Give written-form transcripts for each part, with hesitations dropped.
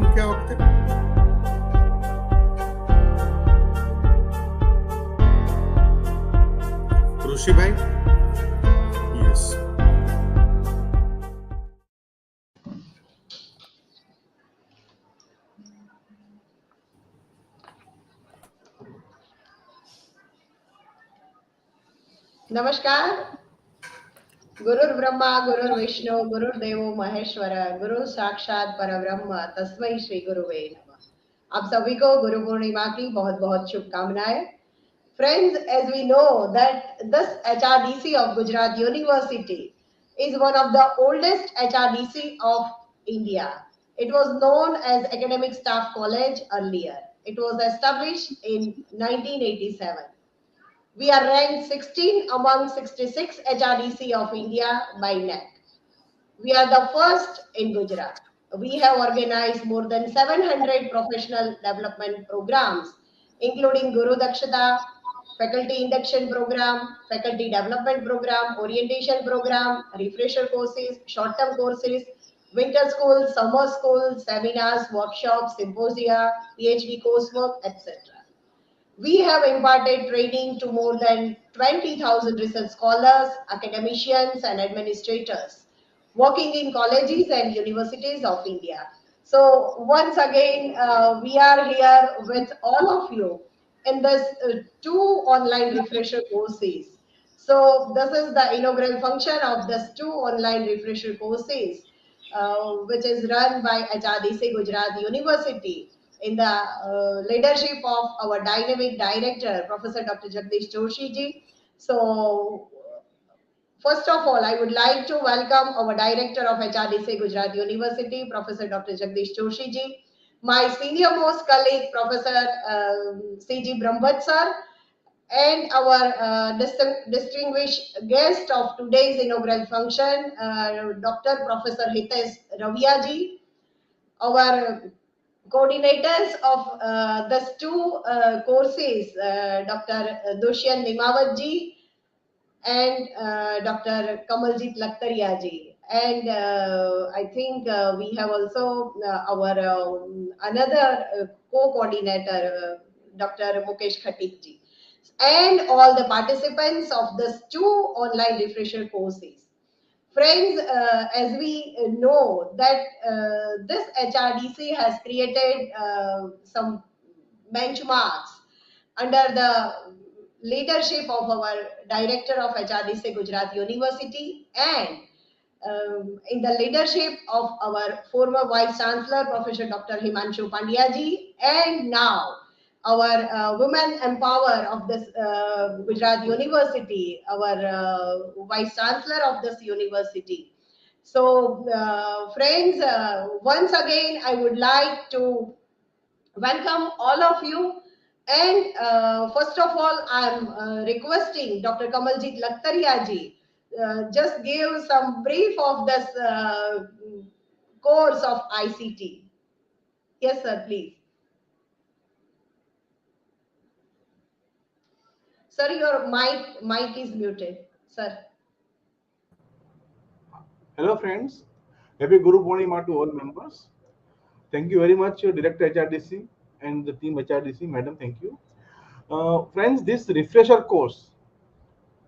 મૂક્યા આ વખતે? ઋષિભાઈ? યસ. नमस्कार. गुरुर् ब्रह्मा गुरुर् विष्णु गुरुर्देवो महेश्वर गुरु साक्षात परब्रह्म तस्मै श्री गुरुवे नमः. आप सभी को गुरु पूर्णिमा की बहुत बहुत शुभकामनाएं. Friends, as we know that this HRDC of Gujarat University is one of the oldest HRDC of India. It was known as Academic Staff College earlier. It was established in 1987. We are ranked 16 among 66 HRDC of India by NAC. We are the first in Gujarat. We have organized more than 700 professional development programs, including Guru Dakshata, faculty induction program, faculty development program, orientation program, refresher courses, short-term courses, winter school, summer school, seminars, workshops, symposia, PhD coursework, etc. We have imparted training to more than 20,000 research scholars, academicians, and administrators working in colleges and universities of India. So, once again, we are here with all of you in this two online refresher courses. So, this is the inaugural function of this two online refresher courses, which is run by HRDC Gujarat University in the leadership of our dynamic director, Professor Dr. Jagdish Joshi ji. So, first of all, I would like to welcome our director of HRDC Gujarat University, Professor Dr. Jagdish Joshi ji, my senior most colleague, Professor C.G. Brahmbhatt sir, and our distinguished guest of today's inaugural function, Dr. Professor Hitesh Ravia ji, our coordinators of these two courses, Dr. Dushyant Nimawat ji and Dr. Kamaljit Lakhtaria ji. And I think we have also our another co-coordinator, Dr. Mukesh Khatik ji, and all the participants of these two online refresher courses. Friends, as we know that this HRDC has created some benchmarks under the leadership of our director of HRDC Gujarat University and in the leadership of our former Vice Chancellor, Professor Dr. Himanshu Pandya ji, and now our women empower of this Gujarat University, our Vice Chancellor of this university. So, friends, once again, I would like to welcome all of you. And first of all, I'm requesting Dr. Kamaljit Lakhtaria ji just give some brief of this course of ICT. Yes, sir, please. Sir, your mic is muted, sir. Hello friends, happy Guru Purnima to all members. Thank you very much, Director HRDC and the team HRDC, Madam. Thank you. Friends, this refresher course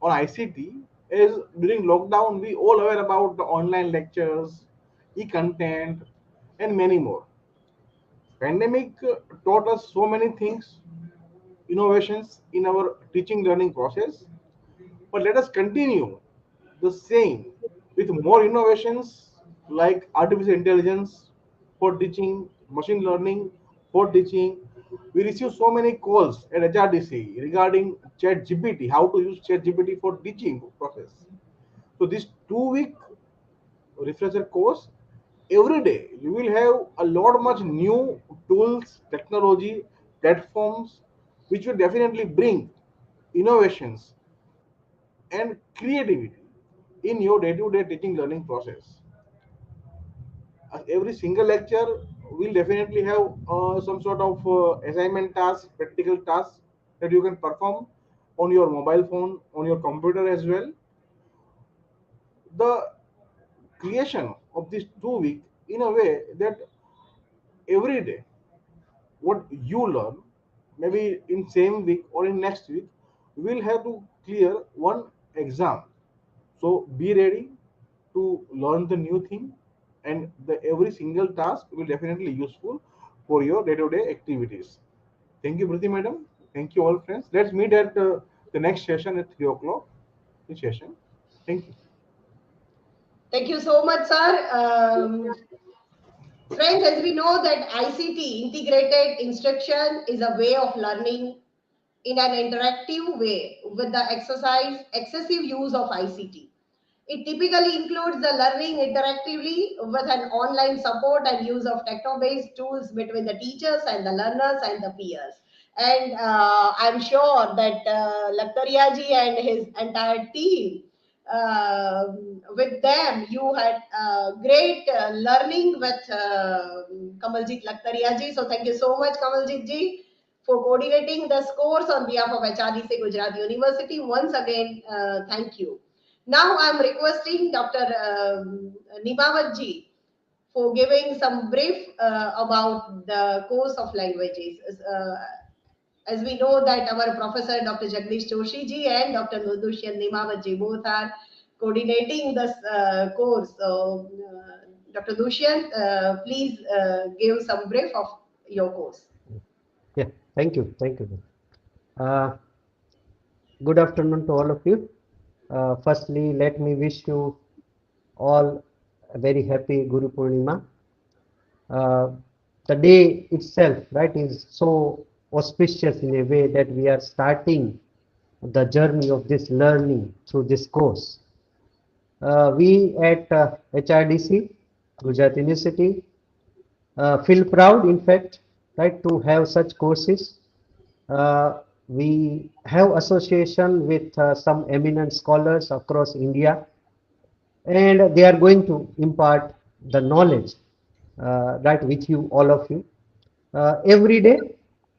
on ICT is during lockdown. We all aware about the online lectures, e-content, and many more. Pandemic taught us so many things, innovations in our teaching learning process. But let us continue the same with more innovations like artificial intelligence for teaching, machine learning for teaching. We receive so many calls at HRDC regarding Chat GPT, how to use Chat GPT for teaching process. So this 2 week refresher course, every day you will have a lot much new tools, technology, platforms, which will definitely bring innovations and creativity in your day-to-day teaching learning process. Every single lecture will definitely have some sort of assignment task, practical tasks that you can perform on your mobile phone, on your computer as well. The creation of this 2 week in a way that every day what you learn, maybe in same week or in next week, we'll have to clear one exam. So be ready to learn the new thing, and the every single task will definitely useful for your day-to-day activities. Thank you, Priti madam. Thank you all friends. Let's meet at the next session at 3 o'clock. In session. Thank you. Thank you so much, sir. Friends, as we know that ICT, integrated instruction, is a way of learning in an interactive way with the exercise excessive use of ICT. It typically includes the learning interactively with an online support and use of techno-based tools between the teachers and the learners and the peers. And I'm sure that Laktariaji and his entire team, with them, you had great learning with Kamaljit Laktariaji. So thank you so much, Kamaljit ji, for coordinating this course on behalf of HRDC Gujarat University. Once again, thank you. Now I'm requesting Dr. Nimawat ji for giving some brief about the course of languages. As we know that our professor Dr. Jagdish Joshi ji and Dr. Dushyant Nimawat ji both are coordinating this course. So, Dr. Dushyant, please give some brief of your course. Yeah, thank you. Thank you. Uh, Good afternoon to all of you. Firstly, let me wish you all a very happy Guru Purnima. Uh, the day itself, right, is so auspicious in a way that we are starting the journey of this learning through this course. We at HRDC, Gujarat University, feel proud, in fact, right, to have such courses. We have association with some eminent scholars across India, and they are going to impart the knowledge, right, with you, all of you. Every day,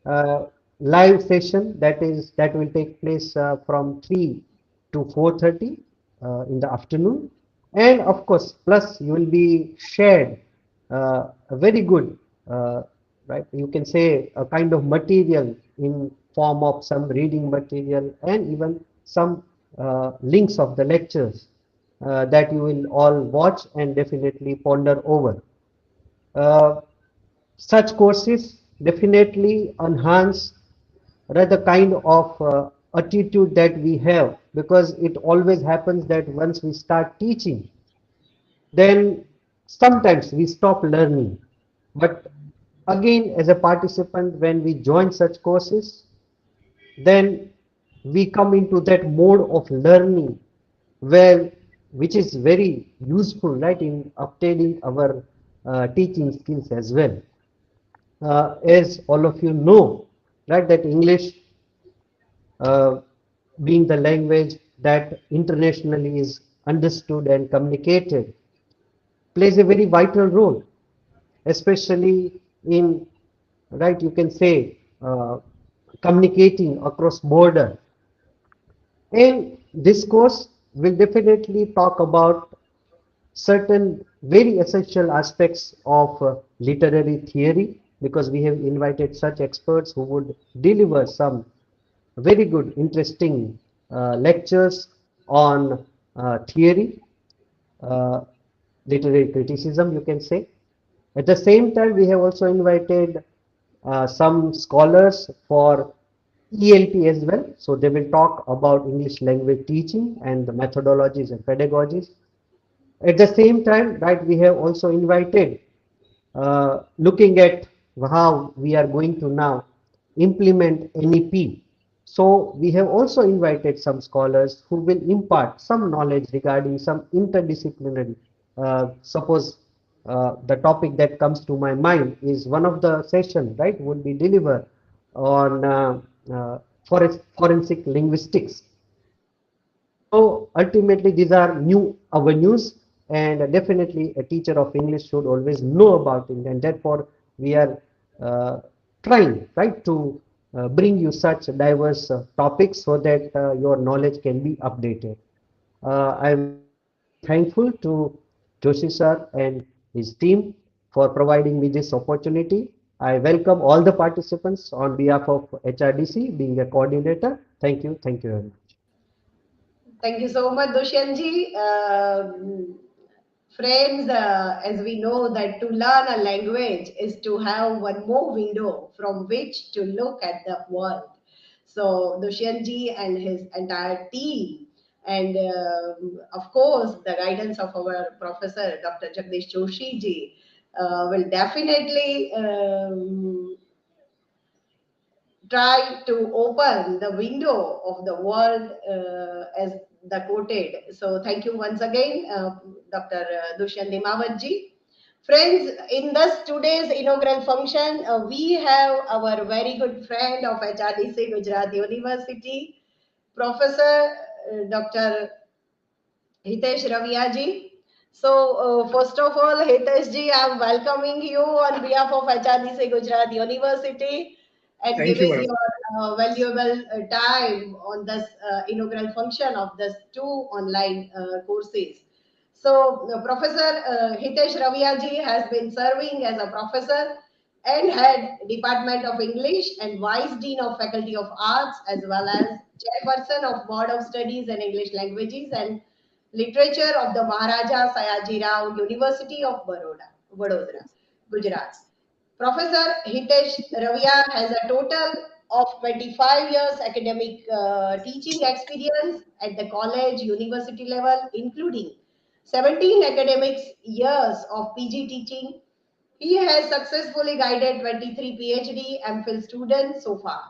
uh, live session that will take place from 3 to 4:30 in the afternoon, and of course, plus you will be shared a very good, right, you can say a kind of material in form of some reading material and even some links of the lectures that you will all watch and definitely ponder over. Uh, Such courses definitely enhance the kind of attitude that we have, because it always happens that once we start teaching, then sometimes we stop learning. But again, as a participant, when we join such courses, then we come into that mode of learning where, which is very useful, right, in obtaining our teaching skills as well. As all of you know, right, that English, uh, being the language that internationally is understood and communicated, plays a very vital role, especially in, right, you can say, communicating across border. And this course will definitely talk about certain very essential aspects of literary theory, because we have invited such experts who would deliver some very good, interesting lectures on theory, uh, literary criticism, you can say. At the same time, we have also invited some scholars for ELT as well. So they will talk about English language teaching and the methodologies and pedagogies. At the same time, right, we have also invited, looking at how we are going to now implement NEP. So we have also invited some scholars who will impart some knowledge regarding some interdisciplinary. Suppose the topic that comes to my mind is one of the session, right, would be delivered on forensic linguistics. So ultimately, these are new avenues, and definitely a teacher of English should always know about it, and therefore we are uh, trying, right, to bring you such diverse topics so that your knowledge can be updated. I am very thankful to Joshi sir and his team for providing me this opportunity. I welcome all the participants on behalf of HRDC, being a coordinator. Thank you. Thank you very much. Thank you so much, Dushyantji. Friends, as we know that to learn a language is to have one more window from which to look at the world. So Dushyantji and his entire team, and of course the guidance of our professor, Dr. Jagdish Joshi ji, will definitely try to open the window of the world as the quoted. So thank you once again, Dr. Dushyant Dimawatji. Friends, in this today's inaugural function, we have our very good friend of HRDC Gujarat University, Professor Dr. Hitesh Raviaji. So, first of all, Hitesh ji, I'm welcoming you on behalf of HRDC Gujarat University and Thank you, giving madam. your valuable time on this inaugural function of this two online courses. So, Professor Hitesh Raviaji has been serving as a professor and head Department of English and Vice Dean of Faculty of Arts, as well as Chairperson of Board of Studies and English Languages and Literature of the Maharaja Sayaji Rao University of Vadodara, Gujarat. Professor Hitesh Ravia has a total of 25 years academic teaching experience at the college, university level, including 17 academic years of PG teaching. He has successfully guided 23 PhD MPhil students so far.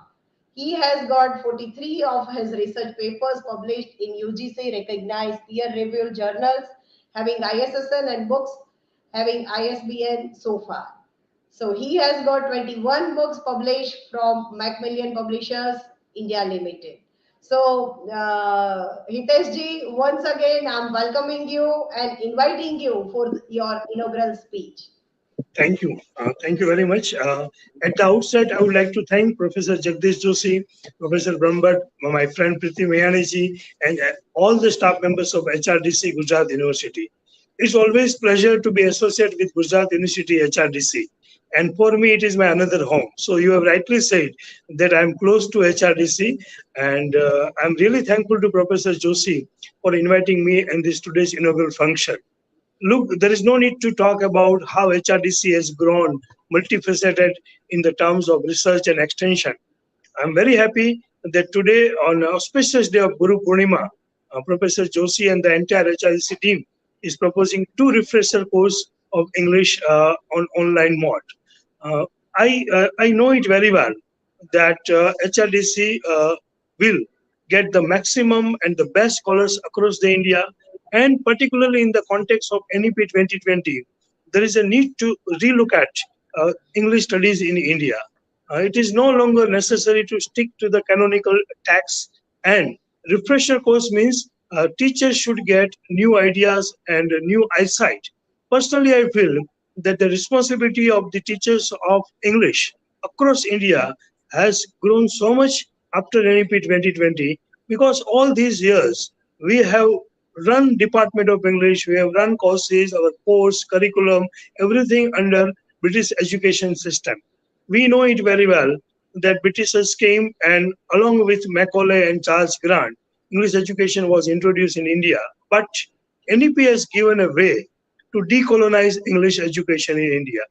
He has got 43 of his research papers published in UGC recognized peer reviewed journals, having ISSN and books having ISBN so far. So he has got 21 books published from Macmillan Publishers India Limited. So, Hitesh ji, once again, I'm welcoming you and inviting you for your inaugural speech. Thank you. Thank you very much. At the outset, I would like to thank Professor Jagdish Joshi, Professor Brahmbhatt, my friend Priti Mayani, and all the staff members of HRDC Gujarat University. It's always pleasure to be associated with Gujarat University HRDC. And for me, it is my another home. So you have rightly said that I'm close to HRDC, and I'm really thankful to Professor Joshi for inviting me in this today's inaugural function. Look, there is no need to talk about how HRDC has grown multifaceted in the terms of research and extension. I'm very happy that today, on auspicious day of Guru Purnima, Professor Joshi and the entire HRDC team is proposing two refresher course of English on online mode. Uh, I know it very well that HRDC will get the maximum and the best scholars across the India, and particularly in the context of NEP 2020, there is a need to relook at English studies in India. It is no longer necessary to stick to the canonical text, and refresher course means teachers should get new ideas and new eyesight. Personally, I feel that the responsibility of the teachers of English across India has grown so much after NEP 2020, because all these years we have run Department of English, we have run courses, our course, curriculum, everything under British education system. We know it very well that Britishers came, and along with Macaulay and Charles Grant, English education was introduced in India. But NEP has given a way to decolonize English education in India.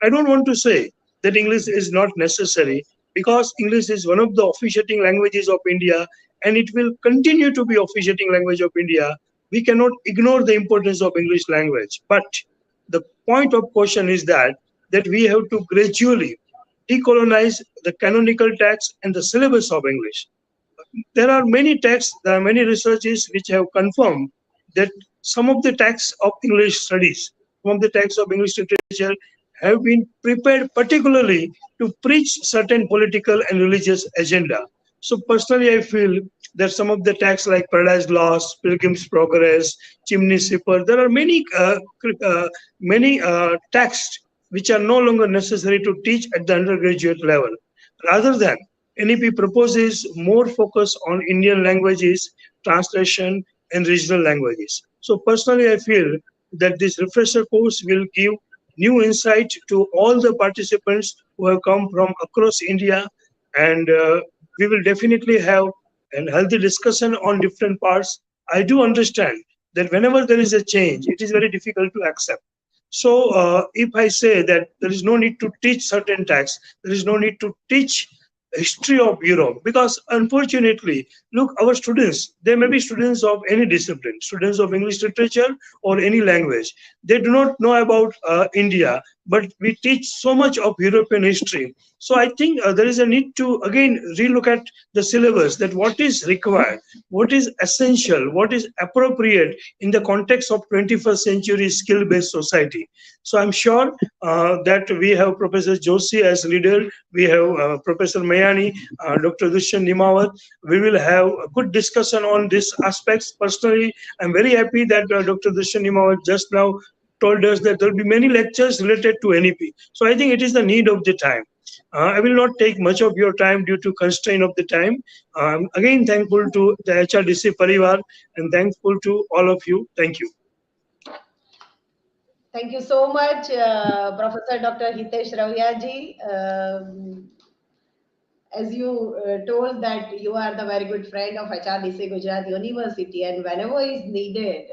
I don't want to say that English is not necessary, because English is one of the officiating languages of India, and it will continue to be officiating language of India. We cannot ignore the importance of English language. But the point of caution is that we have to gradually decolonize the canonical text and the syllabus of English. There are many texts, there are many researches which have confirmed that some of the texts of English studies, some of the texts of English literature have been prepared particularly to preach certain political and religious agenda. So personally, I feel that some of the texts like Paradise Lost, Pilgrim's Progress, Chimney Sweeper, there are many texts which are no longer necessary to teach at the undergraduate level. Rather than, NEP proposes more focus on Indian languages, translation, and regional languages. So personally, I feel that this refresher course will give new insight to all the participants who have come from across India. And we will definitely have a healthy discussion on different parts. I do understand that whenever there is a change, it is very difficult to accept. So, if I say that there is no need to teach certain texts, there is no need to teach history of Europe, because unfortunately, look, our students, they may be students of any discipline, students of English literature or any language. They do not know about India, but we teach so much of European history. So I think there is a need to again relook at the syllabus, that what is required, what is essential, what is appropriate in the context of 21st century skill-based society. So I'm sure that we have Professor Joshi as leader, we have Professor Mayani, Dr. Dushyant Nimawat. We will have a good discussion on these aspects. Personally, I'm very happy that Dr. Dushyant Nimawat just now told us that there will be many lectures related to NEP. So I think it is the need of the time. I will not take much of your time due to constraint of the time. Again, thankful to the HRDC Parivar and thankful to all of you. Thank you. Thank you so much, Professor Dr. Hitesh Raviyaji. As you told that you are the very good friend of HRDC Gujarat University, and whenever is needed,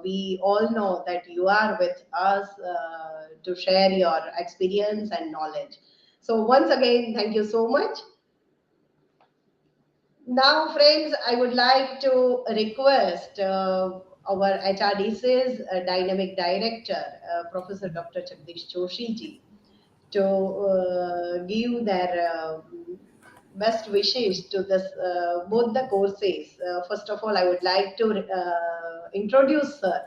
we all know that you are with us to share your experience and knowledge. So once again, thank you so much. Now, friends, I would like to request our HRDC's dynamic director, Professor Dr. Jagdish Joshi ji, to give their best wishes to this both the courses. First of all, I would like to introduce sir.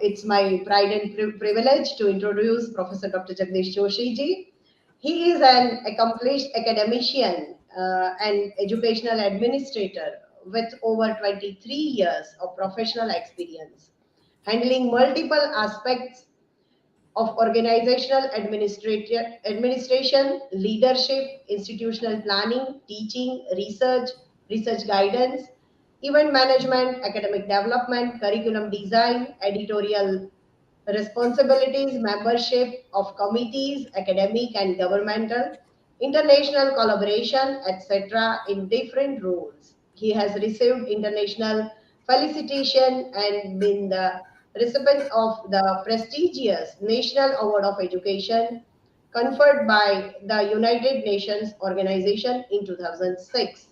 It's my pride and privilege to introduce Professor Dr. Jagdish Joshi ji. He is an accomplished academician and educational administrator with over 23 years of professional experience, handling multiple aspects of organizational administration, leadership, institutional planning, teaching, research guidance, event management, academic development, curriculum design, editorial responsibilities, membership of committees, academic and governmental, international collaboration, etc., in different roles. He has received international felicitation and been the recipient of the prestigious National Award of Education conferred by the United Nations Organization in 2006.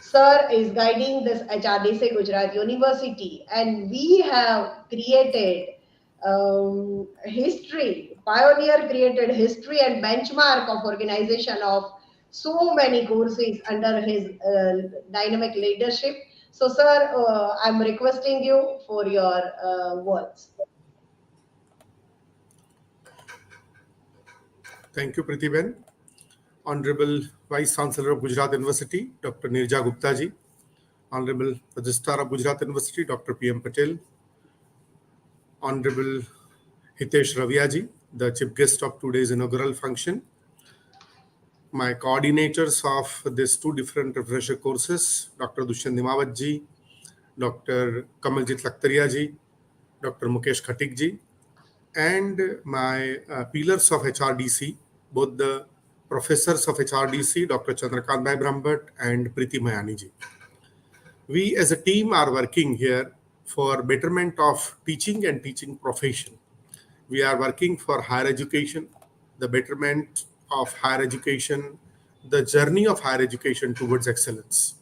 Sir is guiding this HRDC Gujarat University, and we have created history, pioneer created history and benchmark of organization of so many courses under his dynamic leadership. So, sir, I'm requesting you for your words. Thank you, Prithiben. Honorable Vice Chancellor of Gujarat University, Dr. Nirja Gupta ji. Honorable Registrar of Gujarat University, Dr. P.M. Patel. Honorable Hitesh Raviyaji, the chief guest of today's inaugural function. My coordinators of these two different refresher courses, Dr. Dushyant Nimawat ji, Dr. Kamaljit Lakhtaria ji, Dr. Mukesh Khatik ji, and my pillars of HRDC, both the professors of HRDC, Dr. Chandrakant Bhai Brahmbhatt and Priti Mayani ji. We as a team are working here for betterment of teaching and teaching profession. We are working for higher education, the betterment of higher education, the journey of higher education towards excellence.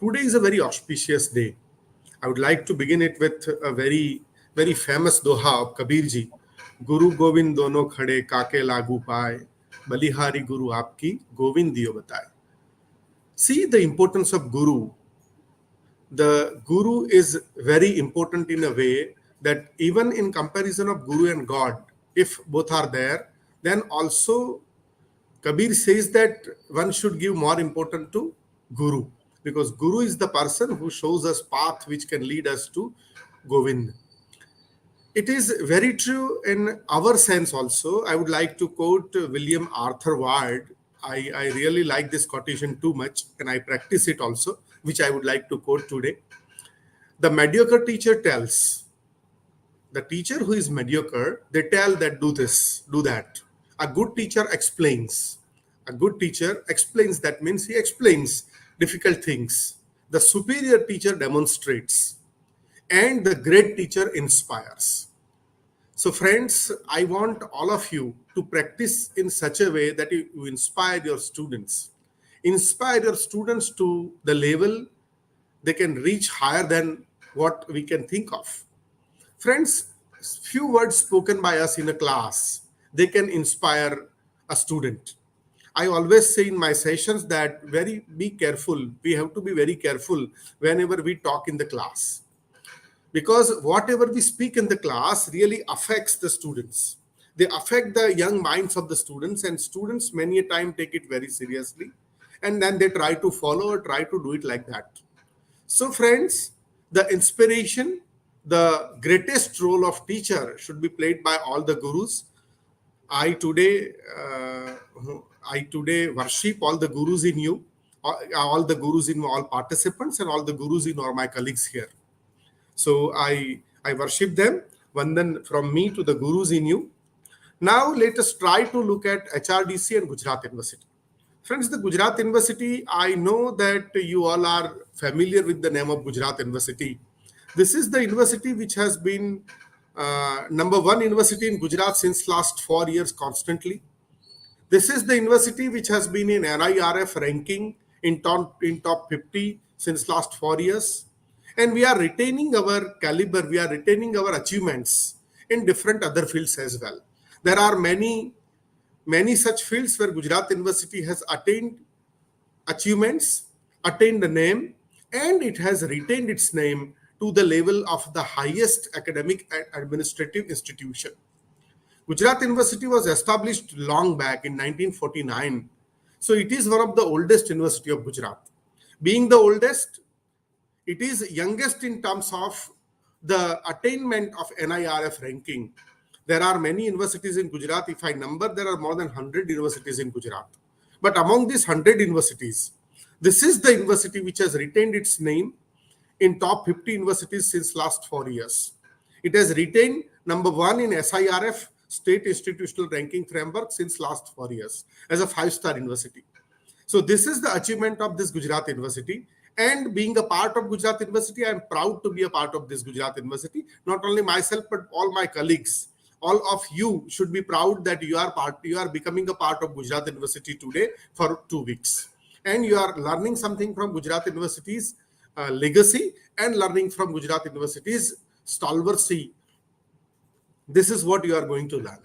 Today is a very auspicious day. I would like to begin it with a very, very famous doha of Kabir ji. Guru Govind dono khade kaake lagu paaye, balihari Guru aapki Govind diyo bataye. See the importance of Guru. The Guru is very important in a way that even in comparison of Guru and God, if both are there, then also Kabir says that one should give more importance to Guru, because Guru is the person who shows us path which can lead us to Govind. It is very true in our sense also. I would like to quote William Arthur Ward. I really like this quotation too much, and I practice it also, which I would like to quote today. The mediocre teacher tells, The teacher who is mediocre, they tell that do this, do that. A good teacher explains. A good teacher explains, that means he explains difficult things. The superior teacher demonstrates. And the great teacher inspires. So, friends, I want all of you to practice in such a way that you inspire your students. Inspire your students to the level they can reach higher than what we can think of. Friends, few words spoken by us in a class, they can inspire a student. I always say in my sessions that be careful. We have to be very careful whenever we talk in the class, because whatever we speak in the class really affects the students. They affect the young minds of the students, and students many a time take it very seriously, and then they try to follow or try to do it like that. So, friends, the inspiration, the greatest role of teacher should be played by all the gurus. I today, uh, I today worship all the gurus in you, all the gurus in all participants, and all the gurus in all my colleagues here. So I worship them. Vandan from me to the gurus in you. Now let us try to look at HRDC and Gujarat University. Friends, the Gujarat University, I know that you all are familiar with the name of Gujarat University. This is the university which has been number one university in Gujarat since last 4 years constantly. This is the university which has been in NIRF ranking in top 50 since last 4 years. And we are retaining our caliber, we are retaining our achievements in different other fields as well. There are many such fields where Gujarat University has attained achievements, attained a name, and it has retained its name to the level of the highest academic and administrative institution. Gujarat University was established long back in 1949. So it is one of the oldest university of Gujarat. Being the oldest, it is youngest in terms of the attainment of NIRF ranking. There are many universities in Gujarat. If I number, there are more than 100 universities in Gujarat. But among these 100 universities, this is the university which has retained its name in top 50 universities since last 4 years. It has retained number one in SIRF, State Institutional Ranking Framework, since last 4 years as a 5-star university. So this is the achievement of this Gujarat University. And being a part of Gujarat University, I am proud to be a part of this Gujarat University. Not only myself, but all my colleagues. All of you should be proud that you are becoming a part of Gujarat University today for 2 weeks. And you are learning something from Gujarat University's legacy and learning from Gujarat University's stalwartcy. This is what you are going to learn.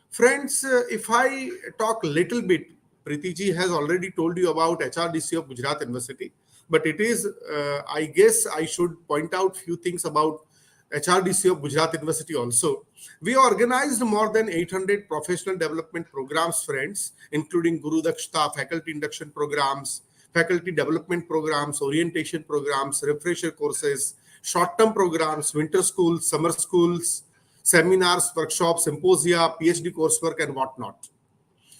Friends, if I talk a little bit, Preeti ji has already told you about HRDC of Gujarat University, but it is, I guess I should point out few things about HRDC of Gujarat University also. We organized more than 800 professional development programs, friends, including Guru Dakshta, faculty induction programs, faculty development programs, orientation programs, refresher courses, short-term programs, winter schools, summer schools, seminars, workshops, symposia, PhD coursework, and whatnot.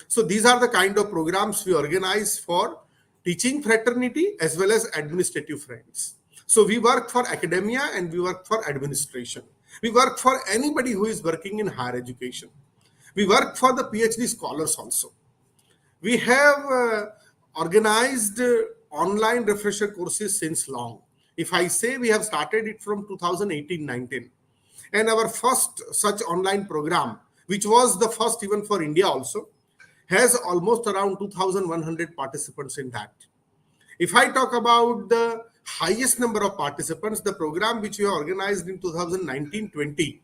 So these are the kind of programs we organize for teaching fraternity as well as administrative friends. So we work for academia and we work for administration. We work for anybody who is working in higher education. We work for the PhD scholars also. We have organized online refresher courses since long. If I say, we have started it from 2018-19. And our first such online program, which was the first even for India also, has almost around 2,100 participants in that. If I talk about the highest number of participants, the program which we organized in 2019-20,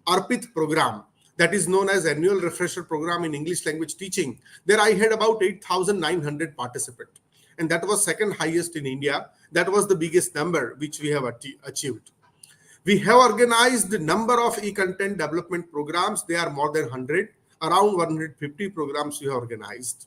ARPIT program, that is known as Annual Refresher Program in English Language Teaching, there I had about 8,900 participants. And that was second highest in India. That was the biggest number which we have achieved. We have organized the number of e-content development programs. They are more than 100, around 150 programs we have organized.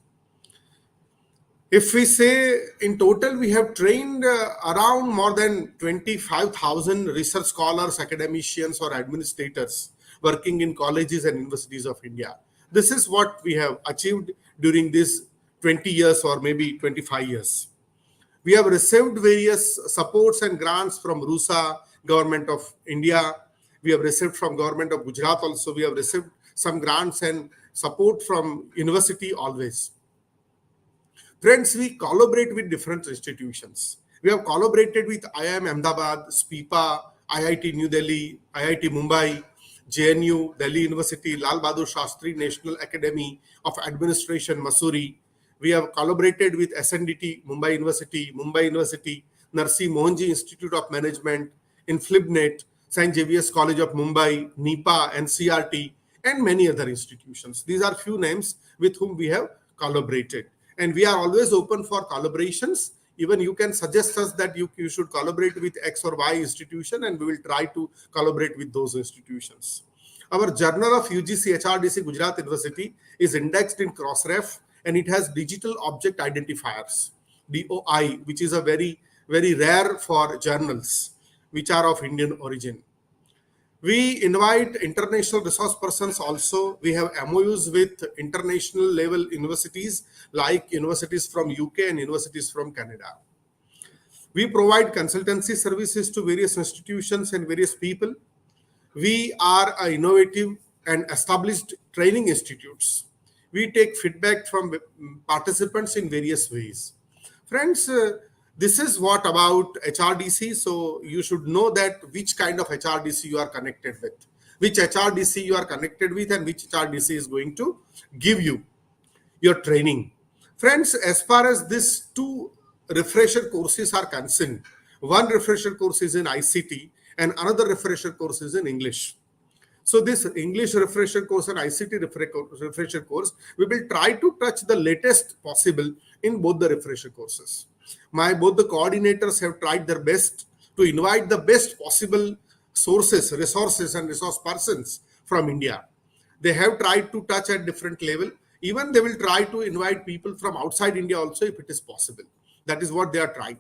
If we say in total, we have trained around more than 25,000 research scholars, academicians, or administrators working in colleges and universities of India. This is what we have achieved during these 20 years or maybe 25 years. We have received various supports and grants from RUSA, Government of India, We have received from government of Gujarat also. We have received some grants and support from university always. Friends, we collaborate with different institutions. We have collaborated with IIM Ahmedabad, SPIPA, IIT New Delhi, IIT Mumbai, JNU, Delhi University, Lal Bahadur Shastri National Academy of Administration, Mussoorie. We have collaborated with SNDT, Mumbai University, Narsi Mohanji Institute of Management, InflibNet, St. Xavier's College of Mumbai, NIPA, NCRT, and many other institutions. These are few names with whom we have collaborated. And we are always open for collaborations. Even you can suggest us that you should collaborate with X or Y institution, and we will try to collaborate with those institutions. Our Journal of UGC HRDC Gujarat University is indexed in Crossref, and it has digital object identifiers, DOI, which is a very, very rare for journals which are of Indian origin. We invite international resource persons also. We have MOUs with international level universities like universities from UK and universities from Canada. We provide consultancy services to various institutions and various people. We are an innovative and established training institutes. We take feedback from participants in various ways. Friends, this is what about HRDC. So you should know that which kind of HRDC you are connected with, which HRDC you are connected with, and which HRDC is going to give you your training. Friends, as far as these two refresher courses are concerned, one refresher course is in ICT and another refresher course is in English. So this English refresher course and ICT refresher course, we will try to touch the latest possible in both the refresher courses. Both the coordinators have tried their best to invite the best possible sources, resources, and resource persons from India. They have tried to touch at different level. Even they will try to invite people from outside India also if it is possible. That is what they are trying.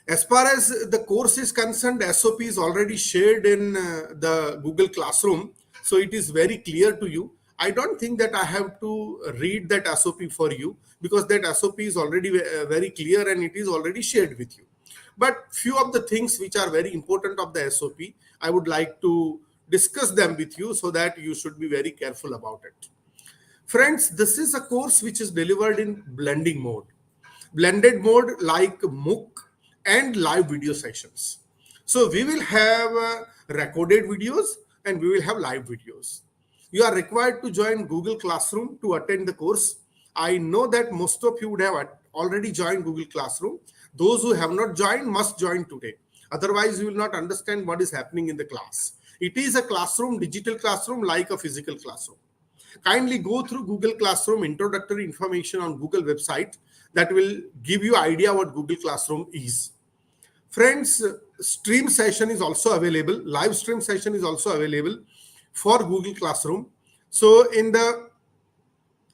As far as the course is concerned, SOP is already shared in the Google Classroom. So it is very clear to you. I don't think that I have to read that SOP for you because that SOP is already very clear and it is already shared with you. But few of the things which are very important of the SOP, I would like to discuss them with you so that you should be very careful about it. Friends, this is a course which is delivered in blending mode. Blended mode like MOOC and live video sessions. So we will have recorded videos and we will have live videos. You are required to join Google Classroom to attend the course. I know that most of you would have already joined Google Classroom. Those who have not joined must join today. Otherwise, you will not understand what is happening in the class. It is a classroom, digital classroom like a physical classroom. Kindly go through Google Classroom introductory information on Google website that will give you idea what Google Classroom is. Friends, stream session is also available. Live stream session is also available for Google Classroom. So in the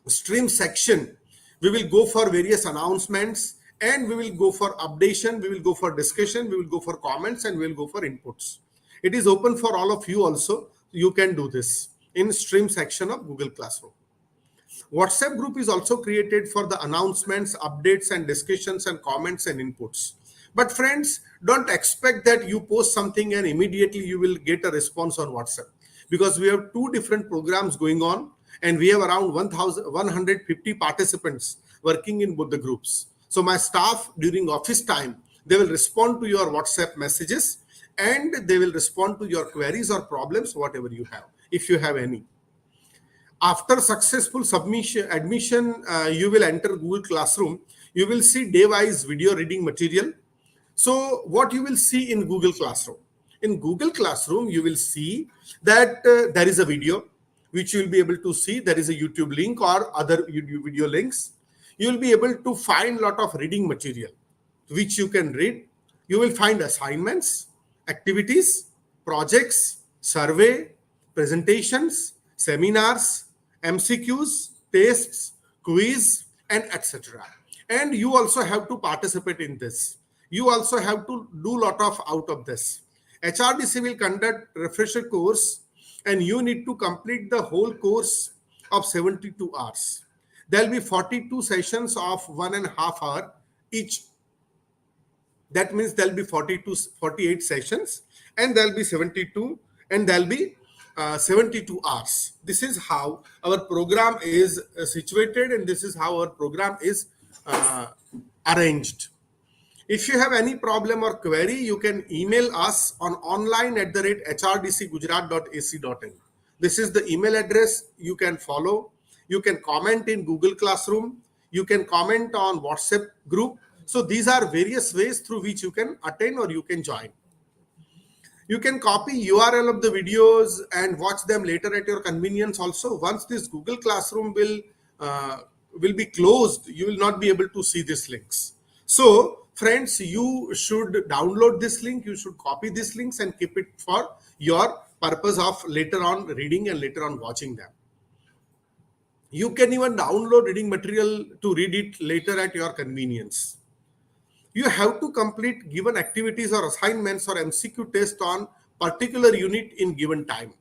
stream section, we will go for various announcements and we will go for updation, we will go for discussion, we will go for comments, and we will go for inputs. It is open for all of you also. You can do this in stream section of Google Classroom. WhatsApp group is also created for the announcements, updates, and discussions and comments and inputs. But friends, don't expect that you post something and immediately you will get a response on WhatsApp, because we have two different programs going on and we have around 1,150 participants working in both the groups. So my staff during office time, they will respond to your WhatsApp messages and they will respond to your queries or problems, whatever you have, if you have any. After successful admission, you will enter Google Classroom. You will see day-wise video reading material. So what you will see in Google Classroom? In Google Classroom, you will see that there is a video which you will be able to see. There is a YouTube link or other video links. You will be able to find a lot of reading material which you can read. You will find assignments, activities, projects, survey, presentations, seminars, MCQs, tests, quiz, and etc. And you also have to participate in this. You also have to do a lot of out of this. HRDC will conduct refresher course and you need to complete the whole course of 72 hours. There will be 42 sessions of 1.5 hours each. That means there'll be 48 sessions, and there'll be 72, and there'll be 72 hours. This is how our program is situated, and this is how our program is arranged. If you have any problem or query, you can email us on online@hrdcgujarat.ac.in. This is the email address you can follow. You can comment in Google Classroom. You can comment on WhatsApp group. So these are various ways through which you can attend or you can join. You can copy URL of the videos and watch them later at your convenience also. Once this Google Classroom will be closed, you will not be able to see these links. So friends, you should download this link, you should copy these links and keep it for your purpose of later on reading and later on watching them. You can even download reading material to read it later at your convenience. You have to complete given activities or assignments or MCQ test on particular unit in given time.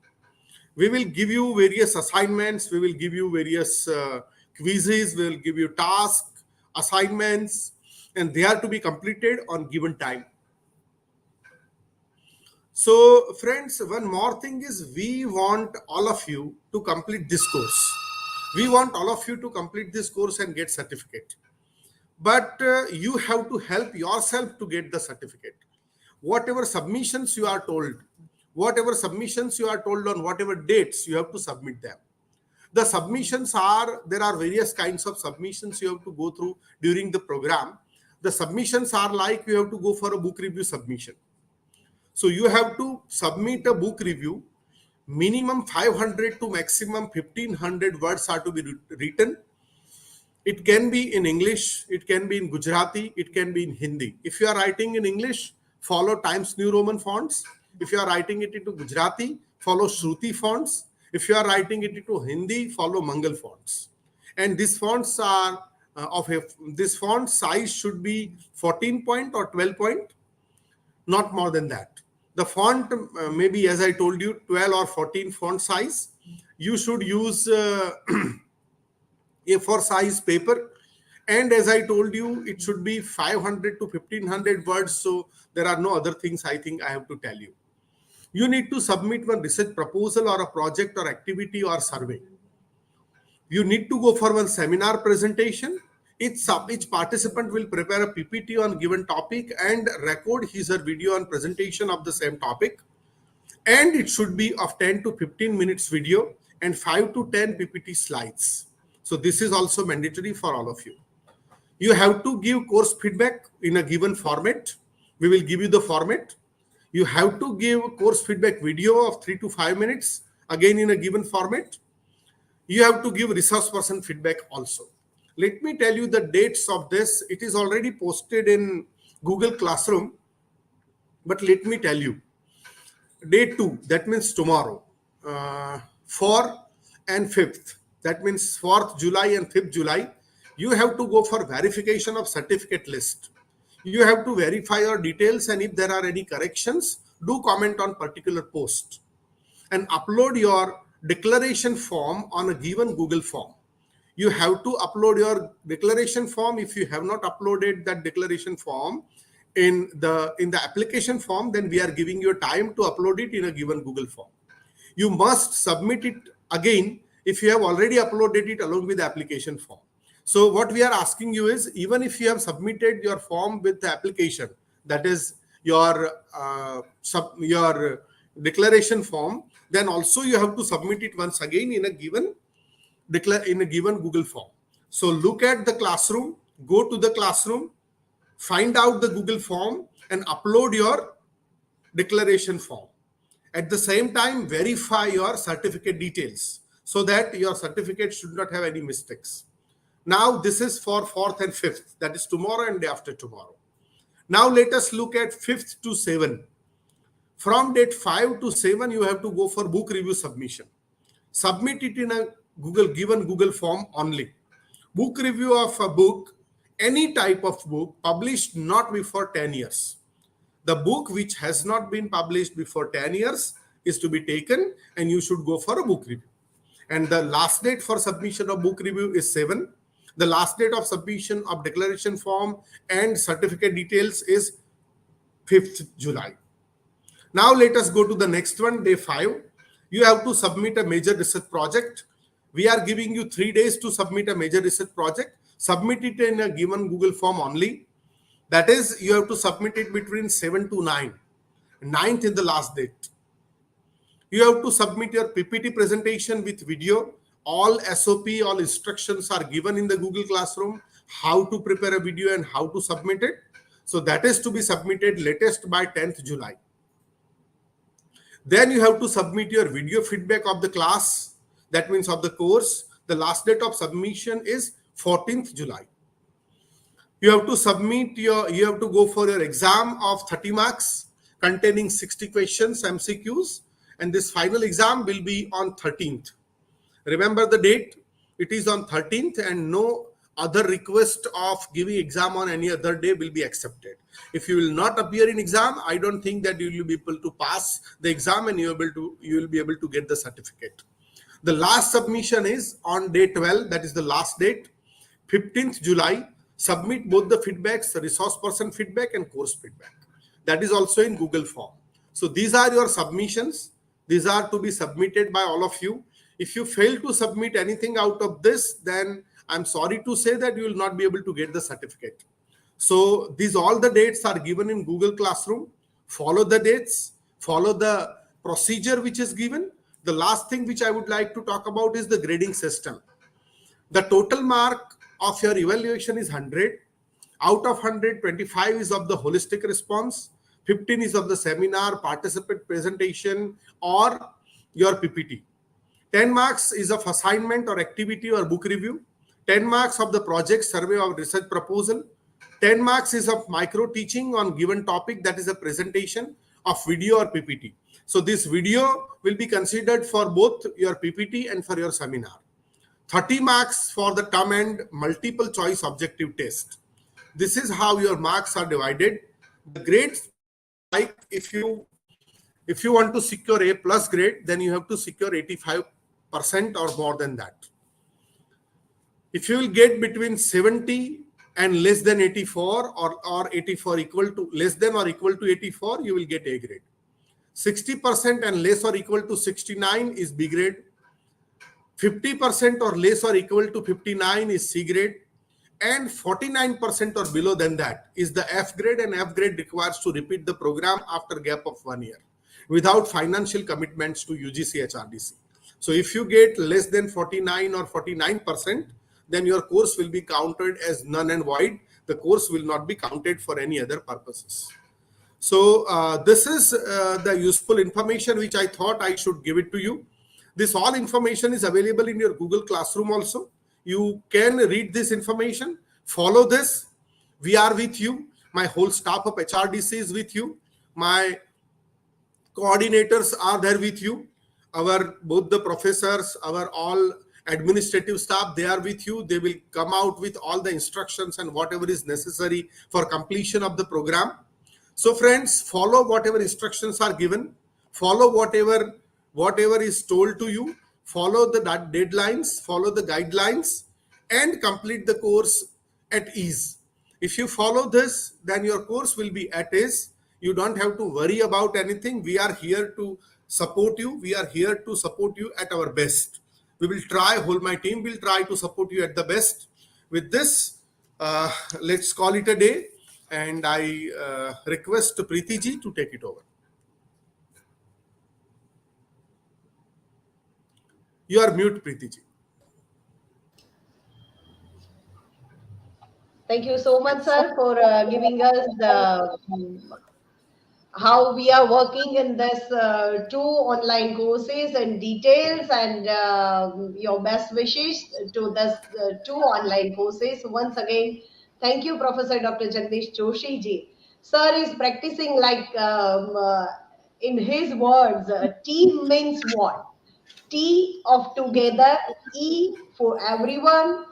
We will give you various assignments, we will give you various quizzes, we will give you tasks, assignments, and they are to be completed on given time. So friends, one more thing is we want all of you to complete this course. We want all of you to complete this course and get certificate. But you have to help yourself to get the certificate. Whatever submissions you are told on whatever dates, you have to submit them. The submissions there are various kinds of submissions you have to go through during the program. The submissions are like you have to go for a book review submission. So you have to submit a book review. Minimum 500 to maximum 1500 words are to be written. It can be in English, it can be in Gujarati, it can be in Hindi. If you are writing in English, follow Times New Roman fonts. If you are writing it into Gujarati, follow Shruti fonts. If you are writing it into Hindi, follow Mangal fonts. And these fonts are this font size should be 14 point or 12 point, not more than that. The font maybe, as I told you, 12 or 14 font size. You should use A4 size paper, and as I told you, it should be 500 to 1500 words. So there are no other things I think I have to tell you. You need to submit one research proposal or a project or activity or survey. You need to go for one seminar presentation. Each participant will prepare a PPT on given topic and record his or video on presentation of the same topic. And it should be of 10 to 15 minutes video and 5 to 10 PPT slides. So this is also mandatory for all of you. You have to give course feedback in a given format. We will give you the format. You have to give course feedback video of 3 to 5 minutes, again in a given format. You have to give resource person feedback also. Let me tell you the dates of this. It is already posted in Google Classroom, but let me tell you. Day 2, that means tomorrow, 4th and 5th. That means 4th July and 5th July, you have to go for verification of certificate list. You have to verify your details, and if there are any corrections, do comment on particular post and upload your declaration form on a given Google form. You have to upload your declaration form. If you have not uploaded that declaration form in the application form, then we are giving you time to upload it in a given Google form. You must submit it again if you have already uploaded it along with the application form. So what we are asking you is, even if you have submitted your form with the application, that is your declaration form, then also you have to submit it once again in a given Google form. So look at the classroom, go to the classroom, find out the Google form and upload your declaration form. At the same time, verify your certificate details so that your certificate should not have any mistakes. Now, this is for 4th and 5th, that is tomorrow and day after tomorrow. Now, let us look at 5th to 7th. From date 5 to 7, you have to go for book review submission. Submit it in a given Google form only. Book review of a book, any type of book published not before 10 years. The book which has not been published before 10 years is to be taken, and you should go for a book review. And the last date for submission of book review is 7. The last date of submission of declaration form and certificate details is 5th July. Now let us go to the next one, day 5. You have to submit a major research project. We are giving you 3 days to submit a major research project. Submit it in a given Google form only. That is, you have to submit it between 7 to 9. 9th is the last date. You have to submit your PPT presentation with video. All SOP, all instructions are given in the Google Classroom, how to prepare a video and how to submit it. So that is to be submitted latest by 10th July. Then you have to submit your video feedback of the class, that means of the course. The last date of submission is 14th July. You have to submit you have to go for your exam of 30 marks containing 60 questions, MCQs, and this final exam will be on 13th. Remember the date, it is on 13th, and no other request of giving exam on any other day will be accepted. If you will not appear in exam, I don't think that you will be able to pass the exam and you will be able to get the certificate. The last submission is on day 12, that is the last date, 15th July. Submit both the feedbacks, the resource person feedback and course feedback. That is also in Google form. So these are your submissions. These are to be submitted by all of you. If you fail to submit anything out of this, then I'm sorry to say that you will not be able to get the certificate. So these all the dates are given in Google Classroom. Follow the dates, follow the procedure which is given. The last thing which I would like to talk about is the grading system. The total mark of your evaluation is 100. Out of 100, 25 is of the holistic response, 15 is of the seminar, participant presentation, or your PPT. 10 marks is of assignment or activity or book review. 10 marks of the project, survey or research proposal. 10 marks is of micro teaching on given topic, that is a presentation of video or PPT. So this video will be considered for both your PPT and for your seminar. 30 marks for the term and multiple choice objective test. This is how your marks are divided. The grades will be like, if you want to secure A plus grade, then you have to secure 85% or more than that. If you will get between 70 and less than 84, or 84 equal to less than or equal to 84, you will get A grade. 60% and less or equal to 69 is B grade. 50% or less or equal to 59 is C grade, and 49% or below than that is the F grade, and F grade requires to repeat the program after gap of 1 year without financial commitments to UGC HRDC. So if you get less than 49 or 49%, then your course will be counted as none and void. The course will not be counted for any other purposes. So this is the useful information which I thought I should give it to you. This all information is available in your Google Classroom also. You can read this information, follow this. We are with you. My whole staff of HRDC is with you. My coordinators are there with you. Both the professors, our all administrative staff, they are with you. They will come out with all the instructions and whatever is necessary for completion of the program. So friends, follow whatever instructions are given. Follow whatever is told to you. Follow the deadlines, follow the guidelines, and complete the course at ease. If you follow this, then your course will be at ease. You don't have to worry about anything. We are here to support you. We are here to support you at our best. We will try, my team will try to support you at the best. With this, let's call it a day. And I request Preeti ji to take it over. You are mute, Preeti ji. Thank you so much, sir, for giving us the how we are working in this 2 online courses and details, and your best wishes to this 2 online courses. Once again, thank you, Professor Dr. Jagdish Joshi ji. Sir is practicing like, in his words, team means what? T of together, E for everyone,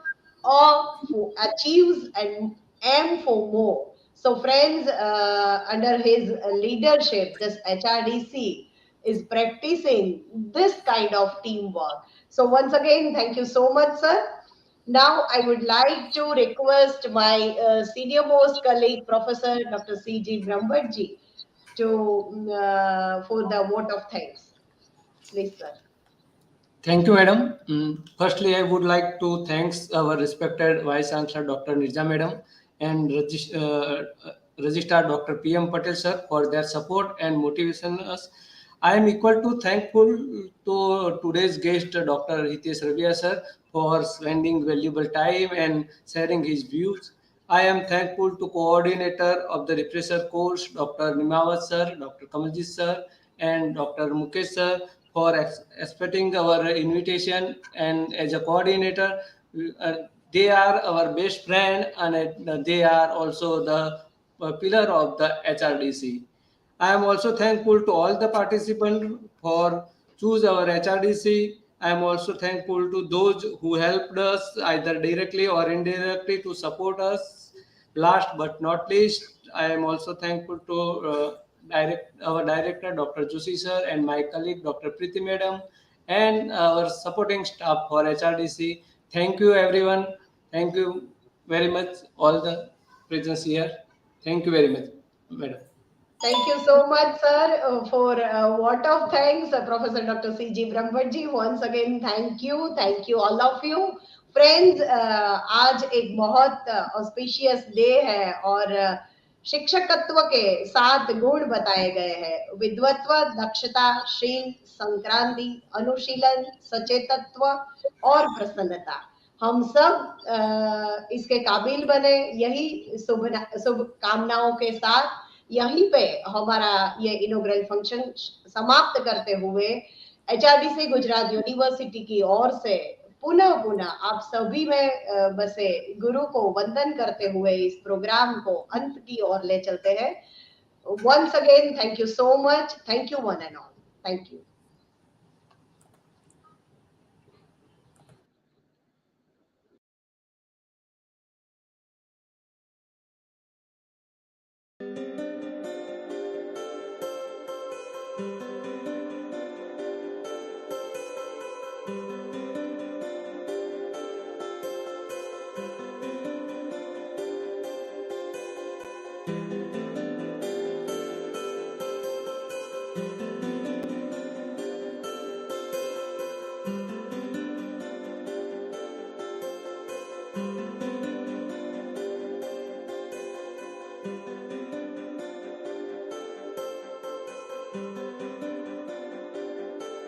O for achieves, and M for more. So friends, under his leadership, this HRDC is practicing this kind of teamwork. So once again, thank you so much, sir. Now, I would like to request my senior most colleague, Professor Dr. C.G. Brahmbhattji, to for the vote of thanks. Please, sir. Thank you, madam. Firstly, I would like to thanks our respected Vice Chancellor Dr. Nirja madam and Registrar Dr. P.M. Patel sir for their support and motivation us. I am equal to thankful to today's guest Dr. Hitesh Ravia sir for spending valuable time and sharing his views. I am thankful to coordinator of the refresher course Dr. Nimawat sir, Dr. Kamalji sir, and Dr. Mukesh sir for accepting our invitation. And as a coordinator, uh, they are our best friend, and they are also the pillar of the HRDC. I am also thankful to all the participants for choose our HRDC. I am also thankful to those who helped us either directly or indirectly to support us. Last but not least, I am also thankful to our director, Dr. Joshi sir, and my colleague, Dr. Preeti madam, and our supporting staff for HRDC. Thank you, everyone. Thank you very much, all the presence here. Thank you very much, madam. Thank you so much, sir, for vote of thanks, Professor Dr. C.G. Brahmbhattji. Once again, thank you all of you. Friends, आज एक बहुत auspicious day है और शिक्षकत्व के 7 गुण बताए गए हैं। विद्वत्व, दक्षता, शील, संक्रांति, अनुशीलन, सचेतत्व और प्रसन्नता। हम सब इसके काबिल बने, यही शुभ कामनाओं के साथ यहीं पे हमारा ये इनॉग्रल फंक्शन समाप्त करते हुए एचआरडीसी गुजरात यूनिवर्सिटी की ओर से पुनः पुनः आप सभी में बसे गुरु को वंदन करते हुए इस प्रोग्राम को अंत की ओर ले चलते हैं। Once again, thank you so much. Thank you one and all. Thank you.